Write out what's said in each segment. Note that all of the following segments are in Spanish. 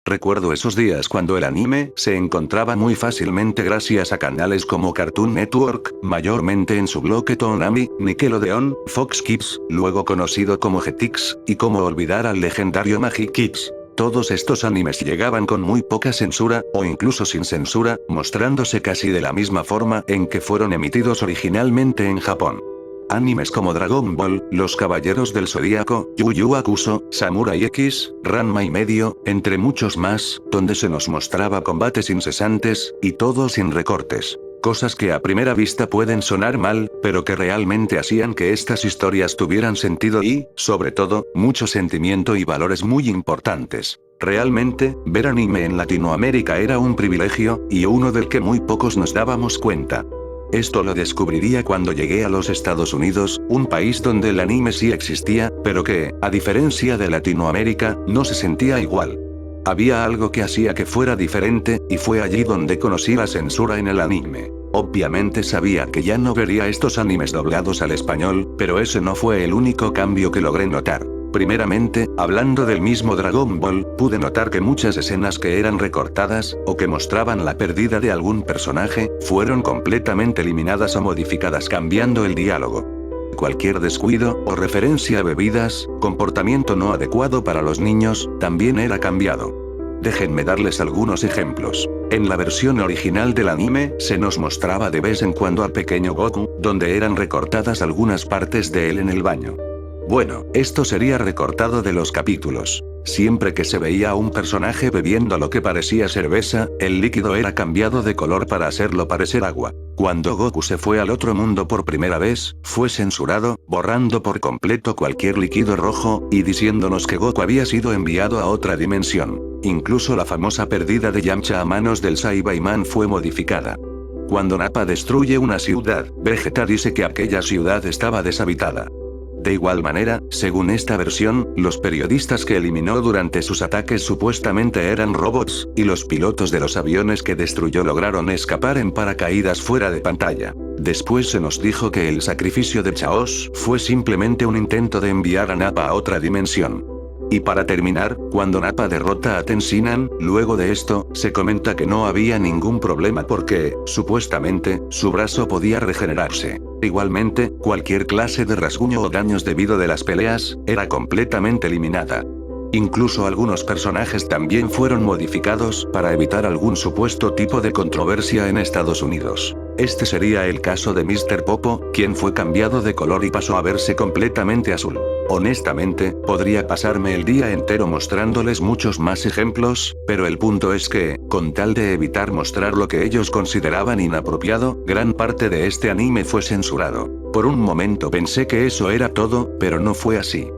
Recuerdo esos días cuando el anime se encontraba muy fácilmente gracias a canales como Cartoon Network, mayormente en su bloque Toonami, Nickelodeon, Fox Kids, luego conocido como Jetix, y cómo olvidar al legendario Magic Kids. Todos estos animes llegaban con muy poca censura, o incluso sin censura, mostrándose casi de la misma forma en que fueron emitidos originalmente en Japón. Animes como Dragon Ball, Los Caballeros del Zodíaco, Yu Yu Hakusho, Samurai X, Ranma y medio, entre muchos más, donde se nos mostraba combates incesantes, y todo sin recortes. Cosas que a primera vista pueden sonar mal, pero que realmente hacían que estas historias tuvieran sentido y, sobre todo, mucho sentimiento y valores muy importantes. Realmente, ver anime en Latinoamérica era un privilegio, y uno del que muy pocos nos dábamos cuenta. Esto lo descubriría cuando llegué a los Estados Unidos, un país donde el anime sí existía, pero que, a diferencia de Latinoamérica, no se sentía igual. Había algo que hacía que fuera diferente, y fue allí donde conocí la censura en el anime. Obviamente sabía que ya no vería estos animes doblados al español, pero ese no fue el único cambio que logré notar. Primeramente, hablando del mismo Dragon Ball, pude notar que muchas escenas que eran recortadas, o que mostraban la pérdida de algún personaje, fueron completamente eliminadas o modificadas cambiando el diálogo. Cualquier descuido, o referencia a bebidas, comportamiento no adecuado para los niños, también era cambiado. Déjenme darles algunos ejemplos. En la versión original del anime, se nos mostraba de vez en cuando al pequeño Goku, donde eran recortadas algunas partes de él en el baño. Bueno, esto sería recortado de los capítulos. Siempre que se veía a un personaje bebiendo lo que parecía cerveza, el líquido era cambiado de color para hacerlo parecer agua. Cuando Goku se fue al otro mundo por primera vez, fue censurado, borrando por completo cualquier líquido rojo, y diciéndonos que Goku había sido enviado a otra dimensión. Incluso la famosa pérdida de Yamcha a manos del Saibaman fue modificada. Cuando Nappa destruye una ciudad, Vegeta dice que aquella ciudad estaba deshabitada. De igual manera, según esta versión, los periodistas que eliminó durante sus ataques supuestamente eran robots, y los pilotos de los aviones que destruyó lograron escapar en paracaídas fuera de pantalla. Después se nos dijo que el sacrificio de Chaos fue simplemente un intento de enviar a Nappa a otra dimensión. Y para terminar, cuando Nappa derrota a Tenshinhan, luego de esto, se comenta que no había ningún problema porque, supuestamente, su brazo podía regenerarse. Igualmente, cualquier clase de rasguño o daños debido de las peleas, era completamente eliminada. Incluso algunos personajes también fueron modificados para evitar algún supuesto tipo de controversia en Estados Unidos. Este sería el caso de Mr. Popo, quien fue cambiado de color y pasó a verse completamente azul. Honestamente, podría pasarme el día entero mostrándoles muchos más ejemplos, pero el punto es que, con tal de evitar mostrar lo que ellos consideraban inapropiado, gran parte de este anime fue censurado. Por un momento pensé que eso era todo, pero no fue así.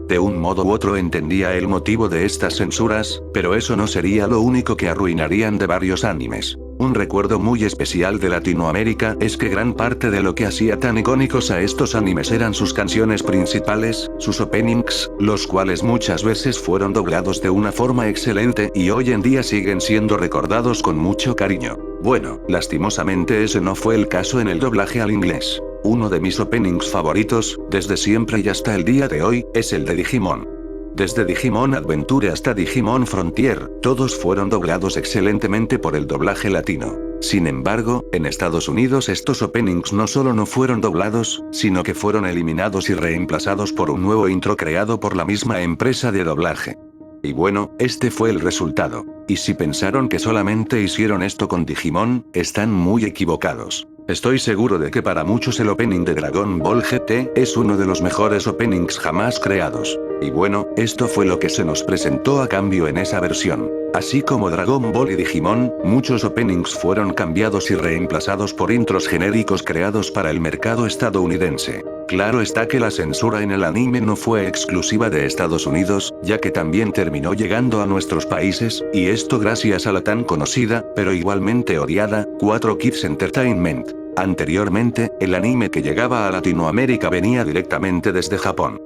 De un modo u otro entendía el motivo de estas censuras, pero eso no sería lo único que arruinarían de varios animes. Un recuerdo muy especial de Latinoamérica es que gran parte de lo que hacía tan icónicos a estos animes eran sus canciones principales, sus openings, los cuales muchas veces fueron doblados de una forma excelente y hoy en día siguen siendo recordados con mucho cariño. Bueno, lastimosamente ese no fue el caso en el doblaje al inglés. Uno de mis openings favoritos, desde siempre y hasta el día de hoy, es el de Digimon. Desde Digimon Adventure hasta Digimon Frontier, todos fueron doblados excelentemente por el doblaje latino. Sin embargo, en Estados Unidos estos openings no solo no fueron doblados, sino que fueron eliminados y reemplazados por un nuevo intro creado por la misma empresa de doblaje. Y bueno, este fue el resultado. Y si pensaron que solamente hicieron esto con Digimon, están muy equivocados. Estoy seguro de que para muchos el opening de Dragon Ball GT es uno de los mejores openings jamás creados. Y bueno, esto fue lo que se nos presentó a cambio en esa versión. Así como Dragon Ball y Digimon, muchos openings fueron cambiados y reemplazados por intros genéricos creados para el mercado estadounidense. Claro está que la censura en el anime no fue exclusiva de Estados Unidos, ya que también terminó llegando a nuestros países, y esto gracias a la tan conocida, pero igualmente odiada, 4Kids Entertainment. Anteriormente, el anime que llegaba a Latinoamérica venía directamente desde Japón.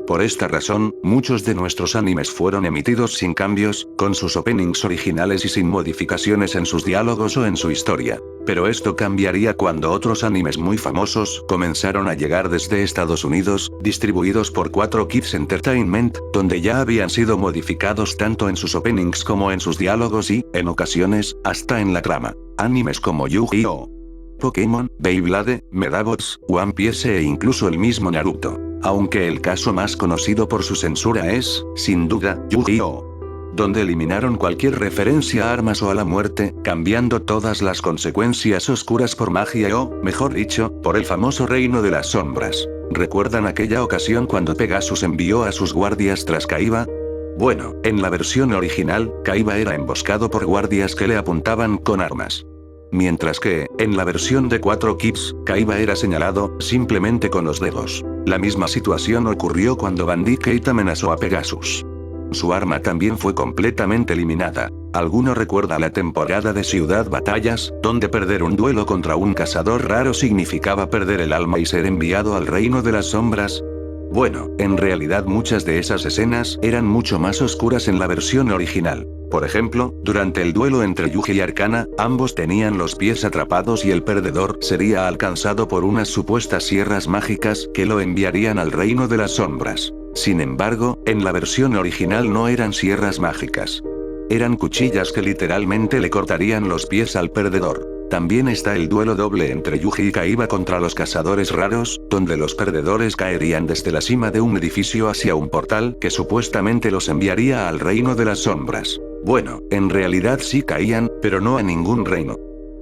Por esta razón, muchos de nuestros animes fueron emitidos sin cambios, con sus openings originales y sin modificaciones en sus diálogos o en su historia. Pero esto cambiaría cuando otros animes muy famosos comenzaron a llegar desde Estados Unidos, distribuidos por 4Kids Entertainment, donde ya habían sido modificados tanto en sus openings como en sus diálogos y, en ocasiones, hasta en la trama. Animes como Yu-Gi-Oh!, Pokémon, Beyblade, Medabots, One Piece e incluso el mismo Naruto. Aunque el caso más conocido por su censura es, sin duda, Yu-Gi-Oh!, donde eliminaron cualquier referencia a armas o a la muerte, cambiando todas las consecuencias oscuras por magia o, mejor dicho, por el famoso reino de las sombras. ¿Recuerdan aquella ocasión cuando Pegasus envió a sus guardias tras Kaiba? Bueno, en la versión original, Kaiba era emboscado por guardias que le apuntaban con armas. Mientras que, en la versión de 4Kids, Kaiba era señalado, simplemente con los dedos. La misma situación ocurrió cuando Bandit Keita amenazó a Pegasus. Su arma también fue completamente eliminada. ¿Alguno recuerda la temporada de Ciudad Batallas, donde perder un duelo contra un cazador raro significaba perder el alma y ser enviado al reino de las sombras? Bueno, en realidad muchas de esas escenas eran mucho más oscuras en la versión original. Por ejemplo, durante el duelo entre Yuji y Arcana, ambos tenían los pies atrapados y el perdedor sería alcanzado por unas supuestas sierras mágicas que lo enviarían al reino de las sombras. Sin embargo, en la versión original no eran sierras mágicas. Eran cuchillas que literalmente le cortarían los pies al perdedor. También está el duelo doble entre Yuji y Kaiba contra los cazadores raros, donde los perdedores caerían desde la cima de un edificio hacia un portal que supuestamente los enviaría al reino de las sombras. Bueno, en realidad sí caían, pero no a ningún reino.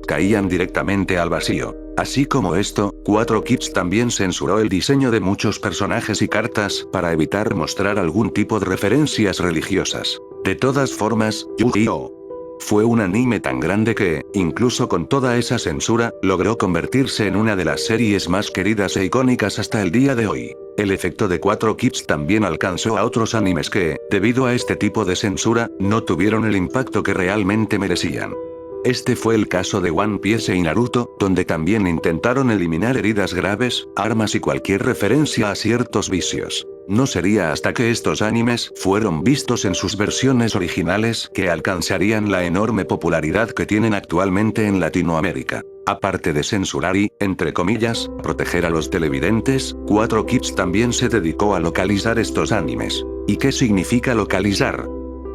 Caían directamente al vacío. Así como esto, 4Kids también censuró el diseño de muchos personajes y cartas para evitar mostrar algún tipo de referencias religiosas. De todas formas, Yu-Gi-Oh! Fue un anime tan grande que, incluso con toda esa censura, logró convertirse en una de las series más queridas e icónicas hasta el día de hoy. El efecto de 4Kids también alcanzó a otros animes que, debido a este tipo de censura, no tuvieron el impacto que realmente merecían. Este fue el caso de One Piece y Naruto, donde también intentaron eliminar heridas graves, armas y cualquier referencia a ciertos vicios. No sería hasta que estos animes fueron vistos en sus versiones originales que alcanzarían la enorme popularidad que tienen actualmente en Latinoamérica. Aparte de censurar y, entre comillas, proteger a los televidentes, 4Kids también se dedicó a localizar estos animes. ¿Y qué significa localizar?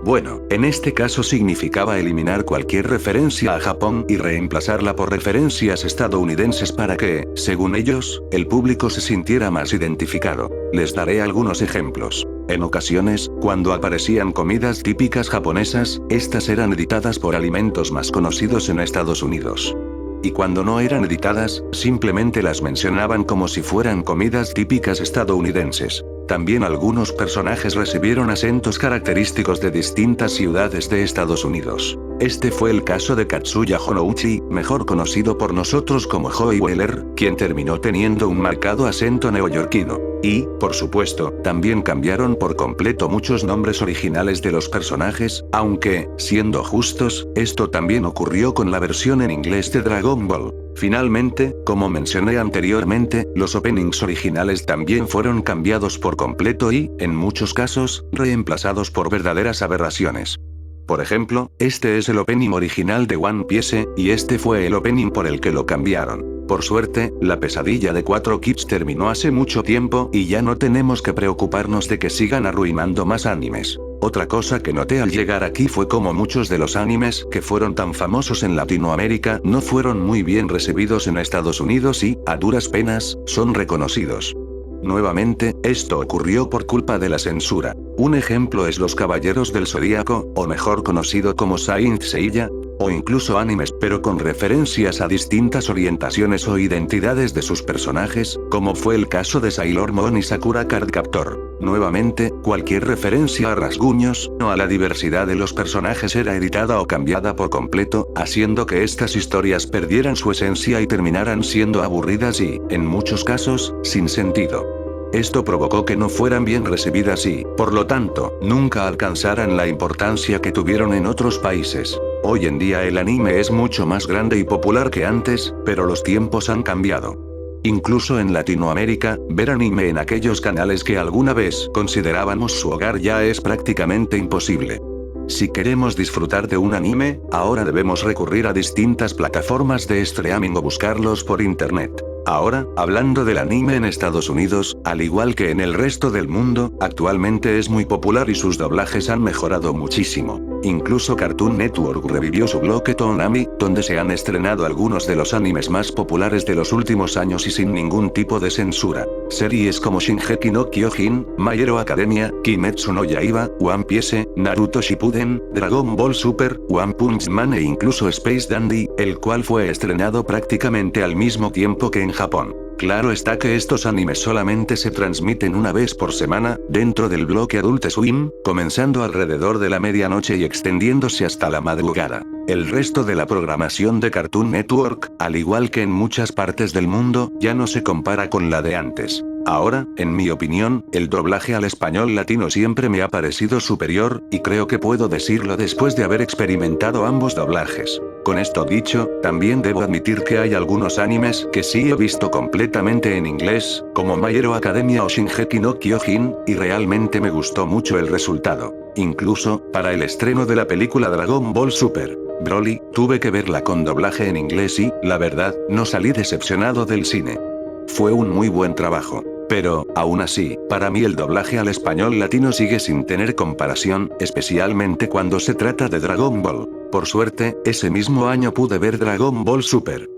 Bueno, en este caso significaba eliminar cualquier referencia a Japón y reemplazarla por referencias estadounidenses para que, según ellos, el público se sintiera más identificado. Les daré algunos ejemplos. En ocasiones, cuando aparecían comidas típicas japonesas, estas eran editadas por alimentos más conocidos en Estados Unidos. Y cuando no eran editadas, simplemente las mencionaban como si fueran comidas típicas estadounidenses. También algunos personajes recibieron acentos característicos de distintas ciudades de Estados Unidos. Este fue el caso de Katsuya Honouchi, mejor conocido por nosotros como Joey Weller, quien terminó teniendo un marcado acento neoyorquino. Y, por supuesto, también cambiaron por completo muchos nombres originales de los personajes, aunque, siendo justos, esto también ocurrió con la versión en inglés de Dragon Ball. Finalmente, como mencioné anteriormente, los openings originales también fueron cambiados por completo y, en muchos casos, reemplazados por verdaderas aberraciones. Por ejemplo, este es el opening original de One Piece, y este fue el opening por el que lo cambiaron. Por suerte, la pesadilla de 4Kids terminó hace mucho tiempo y ya no tenemos que preocuparnos de que sigan arruinando más animes. Otra cosa que noté al llegar aquí fue como muchos de los animes que fueron tan famosos en Latinoamérica no fueron muy bien recibidos en Estados Unidos y, a duras penas, son reconocidos. Nuevamente, esto ocurrió por culpa de la censura. Un ejemplo es Los Caballeros del Zodíaco, o mejor conocido como Saint Seiya, o incluso animes pero con referencias a distintas orientaciones o identidades de sus personajes, como fue el caso de Sailor Moon y Sakura Card Captor. Nuevamente, cualquier referencia a rasguños, o a la diversidad de los personajes era editada o cambiada por completo, haciendo que estas historias perdieran su esencia y terminaran siendo aburridas y, en muchos casos, sin sentido. Esto provocó que no fueran bien recibidas y, por lo tanto, nunca alcanzaran la importancia que tuvieron en otros países. Hoy en día el anime es mucho más grande y popular que antes, pero los tiempos han cambiado. Incluso en Latinoamérica, ver anime en aquellos canales que alguna vez considerábamos su hogar ya es prácticamente imposible. Si queremos disfrutar de un anime, ahora debemos recurrir a distintas plataformas de streaming o buscarlos por internet. Ahora, hablando del anime en Estados Unidos, al igual que en el resto del mundo, actualmente es muy popular y sus doblajes han mejorado muchísimo. Incluso Cartoon Network revivió su bloque Toonami, donde se han estrenado algunos de los animes más populares de los últimos años y sin ningún tipo de censura. Series como Shingeki no Kyojin, My Hero Academia, Kimetsu no Yaiba, One Piece, Naruto Shippuden, Dragon Ball Super, One Punch Man e incluso Space Dandy, el cual fue estrenado prácticamente al mismo tiempo que en Japón. Claro está que estos animes solamente se transmiten una vez por semana, dentro del bloque Adult Swim, comenzando alrededor de la medianoche y extendiéndose hasta la madrugada. El resto de la programación de Cartoon Network, al igual que en muchas partes del mundo, ya no se compara con la de antes. Ahora, en mi opinión, el doblaje al español latino siempre me ha parecido superior, y creo que puedo decirlo después de haber experimentado ambos doblajes. Con esto dicho, también debo admitir que hay algunos animes que sí he visto completamente en inglés, como My Hero Academia o Shingeki no Kyojin, y realmente me gustó mucho el resultado. Incluso, para el estreno de la película Dragon Ball Super Broly, tuve que verla con doblaje en inglés y, la verdad, no salí decepcionado del cine. Fue un muy buen trabajo. Pero, aún así, para mí el doblaje al español latino sigue sin tener comparación, especialmente cuando se trata de Dragon Ball. Por suerte, ese mismo año pude ver Dragon Ball Super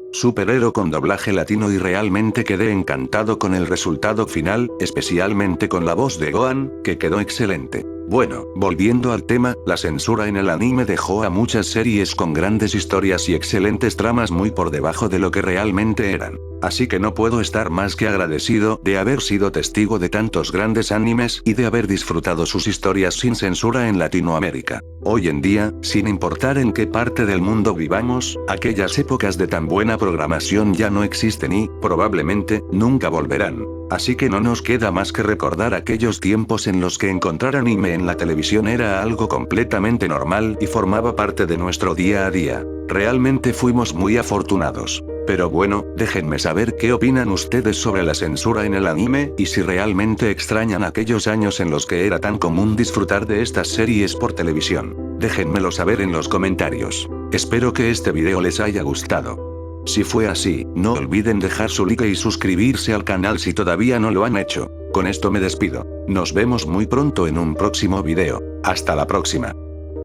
Hero con doblaje latino y realmente quedé encantado con el resultado final, especialmente con la voz de Gohan, que quedó excelente. Bueno, volviendo al tema, la censura en el anime dejó a muchas series con grandes historias y excelentes tramas muy por debajo de lo que realmente eran. Así que no puedo estar más que agradecido de haber sido testigo de tantos grandes animes y de haber disfrutado sus historias sin censura en Latinoamérica. Hoy en día, sin importar en qué parte del mundo vivamos, aquellas épocas de tan buena programación ya no existen y, probablemente, nunca volverán. Así que no nos queda más que recordar aquellos tiempos en los que encontrar anime en la televisión era algo completamente normal y formaba parte de nuestro día a día. Realmente fuimos muy afortunados. Pero bueno, déjenme saber qué opinan ustedes sobre la censura en el anime, y si realmente extrañan aquellos años en los que era tan común disfrutar de estas series por televisión. Déjenmelo saber en los comentarios. Espero que este video les haya gustado. Si fue así, no olviden dejar su like y suscribirse al canal si todavía no lo han hecho. Con esto me despido. Nos vemos muy pronto en un próximo video. Hasta la próxima.